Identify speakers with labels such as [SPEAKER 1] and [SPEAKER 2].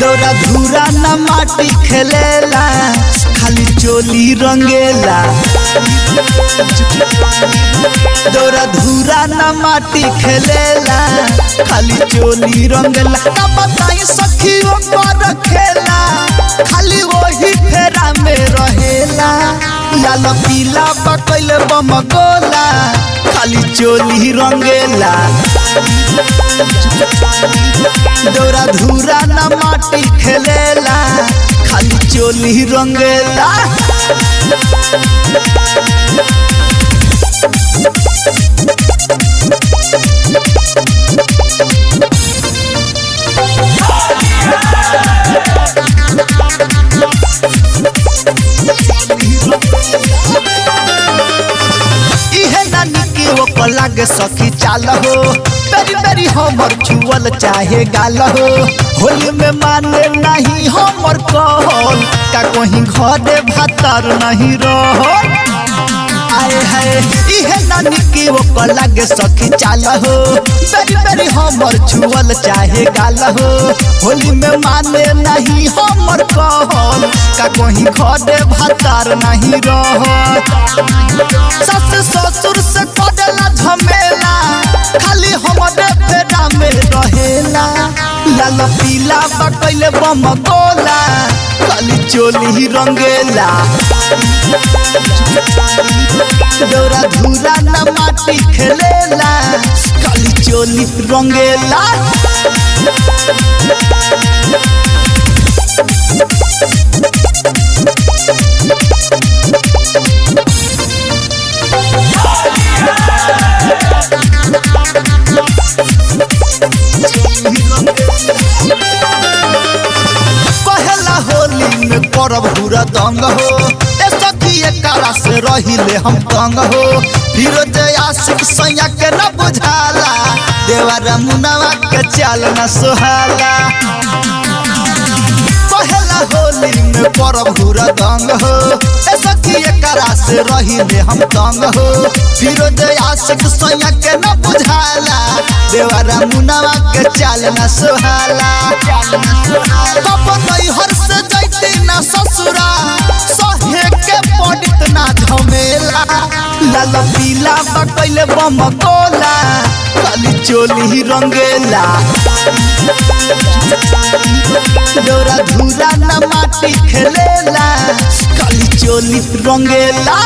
[SPEAKER 1] दौरा धूरा न माटी खेलेला खाली चोली रंगेला। दौरा धूरा न माटी खेलेला खाली चोली रंगेला। का बताई सखी ओकर खेला खाली वही फेरा में रहेला। लाल पीला पकैल बम गोला खाली चोली रंगेला। दौरा धूरा न माटी खेलेला खाली चोली रंगेला। इहे नानी के ओकर लागे सखी चाल हो बेरी बेरी हमर छुअल चाहे गाल हो। होली में माने नहीं हमर कहल का कहीं घरे भातर नहीं रह। आए है इहे नानी के ओकर लागे सखी चाल हो बेरी बेरी हमर छुअल चाहे गाल हो। होली में माने नहीं हमर कहल का कहीं घरे भातर नहीं रह। सस ससुर से करेला झमेला खाली हमरे फेरा में रहेला। लाल पीला बकैले बम गोला खाली चोली रंगेला। दौरा धूरा न माटी खेलेला खाली चोली रंगेला। पहला होली में करब पूरा दंग हो ए सखी एकरा से रहिले हम तंग हो। फिरोज आशिक सैया के न बुझाला देवरा मुनवा के चाल न सोहाला। पहला होली में करब पूरा दंग हो ए सखी एकरा से रहिले हम तंग हो। फिरोज आशिक सैया के न बुझाला देवरा मुनवा के चाल न सोहाला। कब नैहर से जैती न ससुरा सहे के पड़ित ना झमेला। लाल पीला बकैले बम गोला खाली चोली रंगेला। दौरा धूरा न माटी खेलेला खाली चोली रंगेला।